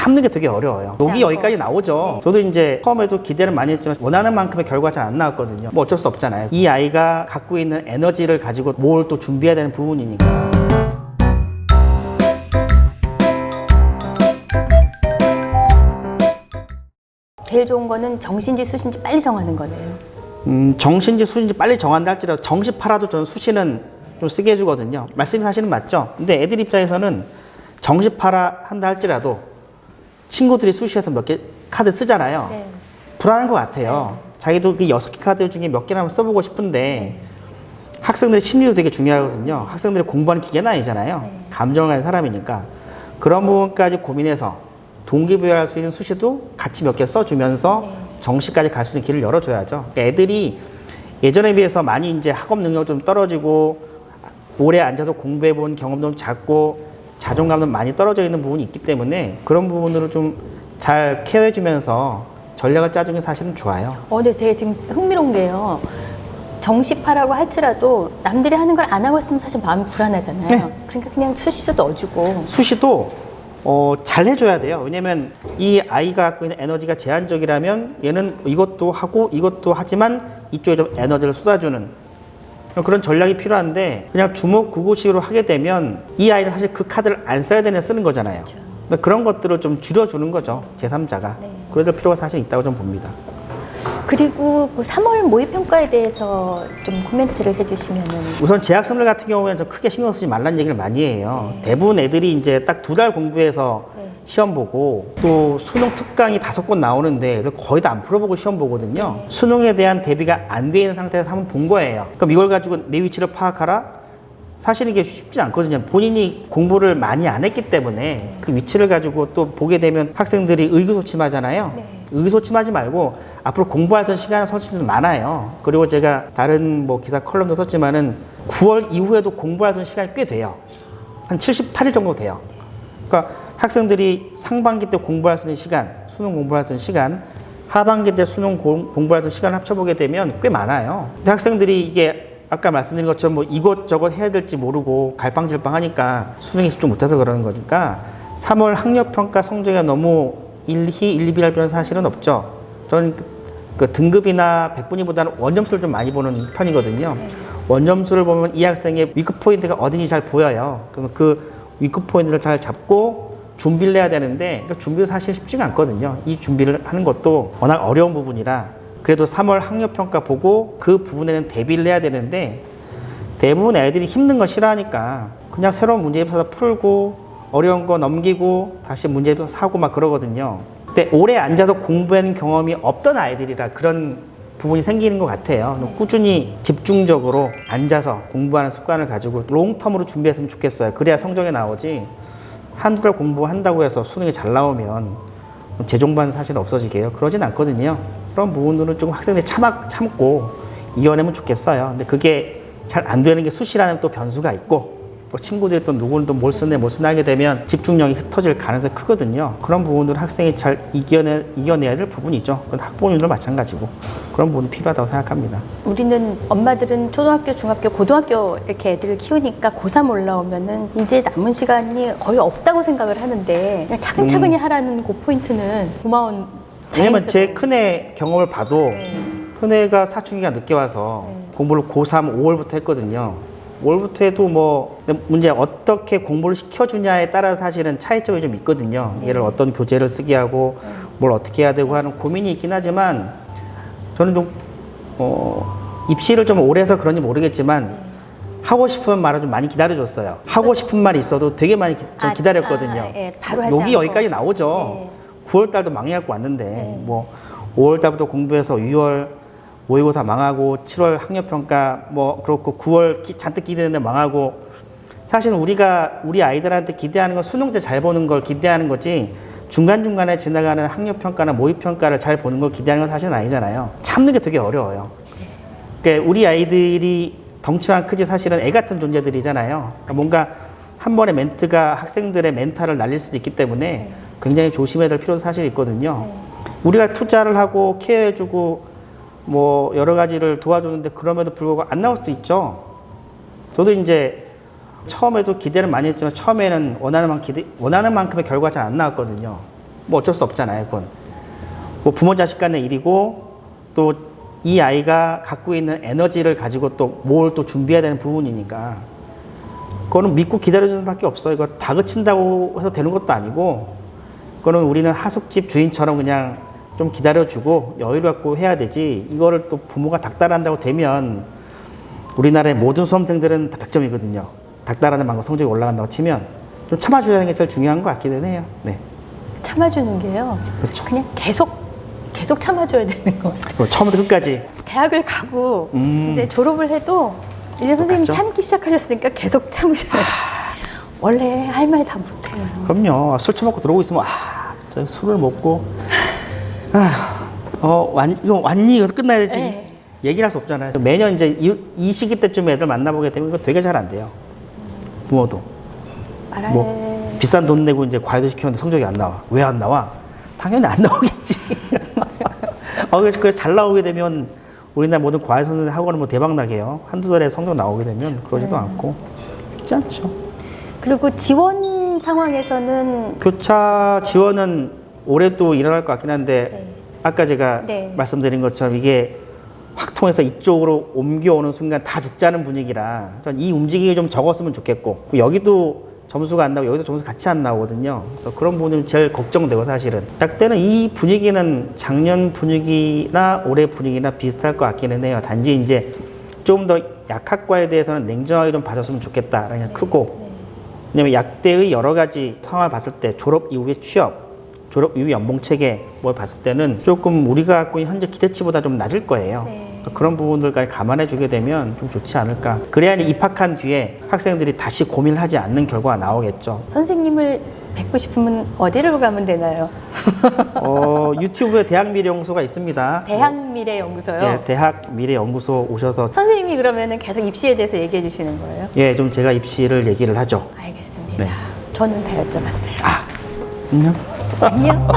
참는 게 되게 어려워요. 녹이 여기까지 나오죠. 저도 이제 처음에도 기대를 많이 했지만 원하는 만큼의 결과가 잘 안 나왔거든요. 뭐 어쩔 수 없잖아요. 이 아이가 갖고 있는 에너지를 가지고 뭘 또 준비해야 되는 부분이니까. 제일 좋은 거는 정신지 수신지 빨리 정하는 거네요. 정신지 수신지 빨리 정한다 할지라도 정시 팔아도 저는 수시는 좀 쓰게 해주거든요. 말씀이 사실은 맞죠. 근데 애들 입장에서는 정시 팔아 한다 할지라도 친구들이 수시에서 몇 개 카드 쓰잖아요. 네. 불안한 것 같아요. 자기도 그 6개 카드 중에 몇 개나 한번 써보고 싶은데 학생들의 심리도 되게 중요하거든요. 학생들이 공부하는 기계는 아니잖아요. 감정을 가진 사람이니까 그런 부분까지 고민해서 동기부여할 수 있는 수시도 같이 몇 개 써주면서 정시까지 갈 수 있는 길을 열어줘야죠. 그러니까 애들이 예전에 비해서 많이 이제 학업 능력 좀 떨어지고 오래 앉아서 공부해본 경험도 작고 자존감도 많이 떨어져 있는 부분이 있기 때문에 그런 부분으로 좀 잘 케어해주면서 전략을 짜주는 게 사실은 좋아요. 근데 되게 지금 흥미로운 게요. 정시파라고 할지라도 남들이 하는 걸 안 하고 있으면 사실 마음이 불안하잖아요. 네. 그러니까 그냥 수시도 넣어주고. 수시도 잘 해줘야 돼요. 왜냐면 이 아이가 갖고 있는 에너지가 제한적이라면 얘는 이것도 하고 이것도 하지만 이쪽에 좀 에너지를 쏟아주는 그런 전략이 필요한데 그냥 주먹구구식으로 하게 되면 이 아이는 사실 그 카드를 안 써야 되는 쓰는 거잖아요. 그렇죠. 그런 것들을 좀 줄여주는 거죠. 제3자가. 그래야 될 필요가 사실 있다고 좀 봅니다. 그리고 그 3월 모의평가에 대해서 좀 코멘트를 해주시면은. 우선 재학생들 같은 경우에는 좀 크게 신경 쓰지 말라는 얘기를 많이 해요. 대부분 애들이 이제 딱 2달 공부해서 시험 보고 또 수능 특강이 5권 나오는데 애들 거의 다 안 풀어보고 시험 보거든요. 수능에 대한 대비가 안 돼 있는 상태에서 한번 본 거예요. 그럼 이걸 가지고 내 위치를 파악하라? 사실 이게 쉽지 않거든요. 본인이 공부를 많이 안 했기 때문에 그 위치를 가지고 또 보게 되면 학생들이 의기소침하잖아요. 의기소침하지 말고 앞으로 공부할 수 있는 시간을 설치도 많아요. 그리고 제가 다른 뭐 기사 컬럼도 썼지만은 9월 이후에도 공부할 수 있는 시간이 꽤 돼요. 한 78일 정도 돼요. 그러니까 학생들이 상반기 때 공부할 수 있는 시간, 수능 공부할 수 있는 시간, 하반기 때 수능 공부할 수 있는 시간을 합쳐보게 되면 꽤 많아요. 근데 학생들이 이게 아까 말씀드린 것처럼 뭐 이것저것 해야 될지 모르고 갈팡질팡 하니까 수능에 집중 못해서 그러는 거니까 3월 학력평가 성적이 너무 일희일비할 필요는 사실은 없죠. 저는 그 등급이나 백분위보다는 원점수를 좀 많이 보는 편이거든요. 원점수를 보면 이 학생의 위크 포인트가 어딘지 잘 보여요. 그럼 그 위크 포인트를 잘 잡고 준비를 해야 되는데 그러니까 준비도 사실 쉽지가 않거든요. 이 준비를 하는 것도 워낙 어려운 부분이라 그래도 3월 학력평가 보고 그 부분에는 대비를 해야 되는데 대부분 애들이 힘든 거 싫어하니까 그냥 새로운 문제집에서 풀고 어려운 거 넘기고 다시 문제집에서 사고 막 그러거든요. 근데 오래 앉아서 공부하는 경험이 없던 아이들이라 그런 부분이 생기는 것 같아요. 꾸준히 집중적으로 앉아서 공부하는 습관을 가지고 롱텀으로 준비했으면 좋겠어요. 그래야 성적이 나오지 한두 달 공부한다고 해서 수능이 잘 나오면 재종반 사실 없어지게요. 그러진 않거든요. 그런 부분들은 조금 학생들이 참고 이겨내면 좋겠어요. 근데 그게 잘 안 되는 게 수시라는 또 변수가 있고 또 친구들이 또 누구는 또 뭘 쓰네 하게 되면 집중력이 흩어질 가능성이 크거든요. 그런 부분들을 학생이 잘 이겨내야 될 부분이죠. 그건 학부모님도 마찬가지고 그런 부분이 필요하다고 생각합니다. 우리는 엄마들은 초등학교, 중학교, 고등학교 이렇게 애들을 키우니까 고3 올라오면은 이제 남은 시간이 거의 없다고 생각을 하는데 그냥 차근차근히 하라는 그 포인트는 고마운. 왜냐면 제 큰애 경험을 봐도 큰애가 사춘기가 늦게 와서 공부를 고3 5월부터 했거든요. 5월부터 해도 뭐 문제 어떻게 공부를 시켜주냐에 따라 사실은 차이점이 좀 있거든요. 얘를 어떤 교재를 쓰게 하고 뭘 어떻게 해야 되고 하는 고민이 있긴 하지만 저는 좀 입시를 좀 오래 해서 그런지 모르겠지만 하고 싶은 말을 좀 많이 기다려줬어요. 하고 싶은 말이 있어도 되게 많이 좀 기다렸거든요. 바로 하지 녹이 않고. 여기까지 나오죠. 9월달도 망해갖고 왔는데 뭐 5월달부터 공부해서 6월 모의고사 망하고 7월 학력평가 뭐 그렇고 9월 잔뜩 기대했는데 망하고 사실은 우리 아이들한테 기대하는 건 수능 때 잘 보는 걸 기대하는 거지 중간중간에 지나가는 학력평가나 모의평가를 잘 보는 걸 기대하는 건 사실은 아니잖아요. 참는 게 되게 어려워요. 그러니까 우리 아이들이 덩치만 크지 사실은 애 같은 존재들이잖아요. 그러니까 뭔가 한 번의 멘트가 학생들의 멘탈을 날릴 수도 있기 때문에 굉장히 조심해야 될 필요도 사실 있거든요. 우리가 투자를 하고 케어해주고 뭐 여러 가지를 도와주는데 그럼에도 불구하고 안 나올 수도 있죠. 저도 이제 처음에도 기대를 많이 했지만 처음에는 원하는 만큼의 결과가 잘 안 나왔거든요. 뭐 어쩔 수 없잖아요, 그건. 뭐 부모 자식 간의 일이고 또 이 아이가 갖고 있는 에너지를 가지고 또 뭘 또 준비해야 되는 부분이니까 그거는 믿고 기다려주는 수밖에 없어요. 이거 다그친다고 해서 되는 것도 아니고 그거는 우리는 하숙집 주인처럼 그냥 좀 기다려주고 여유를 갖고 해야 되지 이거를 또 부모가 닥달한다고 되면 우리나라의 모든 수험생들은 다 100점이거든요. 닥달하는 만큼 성적이 올라간다고 치면 좀 참아줘야 하는 게 제일 중요한 것 같기는 해요. 네. 참아주는 게요. 그렇죠. 그냥 계속 참아줘야 되는 거 같아요. 처음부터 끝까지. 대학을 가고 이제 졸업을 해도 이제 선생님이 똑같죠? 참기 시작하셨으니까 계속 참으셔야 돼요. 원래 할 말 다 못해요. 그럼요. 술 처먹고 들어오고 있으면 저 술을 먹고 이거 왔니? 이거 끝나야 되지. 네. 얘기를 할 수 없잖아요. 매년 이제 이 시기 때쯤 애들 만나보게 되면 이거 되게 잘 안 돼요. 부모도. 말할 뭐 비싼 돈 내고 이제 과외도 시켰는데 성적이 안 나와. 왜 안 나와? 당연히 안 나오겠지. 그래서 잘 나오게 되면 우리나라 모든 과외 선생님 학원은 뭐 대박 나게요. 한두 달에 성적 나오게 되면 그러지도 않고 쉽지 않죠. 그리고 지원 상황에서는 교차 지원은 올해 또 일어날 것 같긴 한데 네. 아까 제가 네. 말씀드린 것처럼 이게 확 통해서 이쪽으로 옮겨오는 순간 다 죽자는 분위기라 전 이 움직임이 좀 적었으면 좋겠고 여기도 점수가 안 나오고 여기도 점수 같이 안 나오거든요. 그래서 그런 부분이 제일 걱정되고 사실은 딱 때는 이 분위기는 작년 분위기나 올해 분위기나 비슷할 것 같기는 해요. 단지 이제 좀 더 약학과에 대해서는 냉정하게 좀 봐줬으면 좋겠다라는 게 크고 왜냐면 약대의 여러 가지 상황을 봤을 때 졸업 이후의 취업, 졸업 이후 연봉 체계 뭘 봤을 때는 조금 우리가 갖고 있는 현재 기대치보다 좀 낮을 거예요. 네. 그런 부분들까지 감안해 주게 되면 좀 좋지 않을까. 그래야 이제 입학한 뒤에 학생들이 다시 고민을 하지 않는 결과가 나오겠죠. 선생님을 뵙고 싶으면 어디로 가면 되나요? 유튜브에 대학미래연구소가 있습니다. 대학미래연구소요? 예, 대학미래연구소 오셔서 선생님이 그러면 계속 입시에 대해서 얘기해 주시는 거예요? 예, 좀 제가 입시를 얘기를 하죠. 알겠습니다. 네. 저는 다 여쭤봤어요. 안녕. 아니요.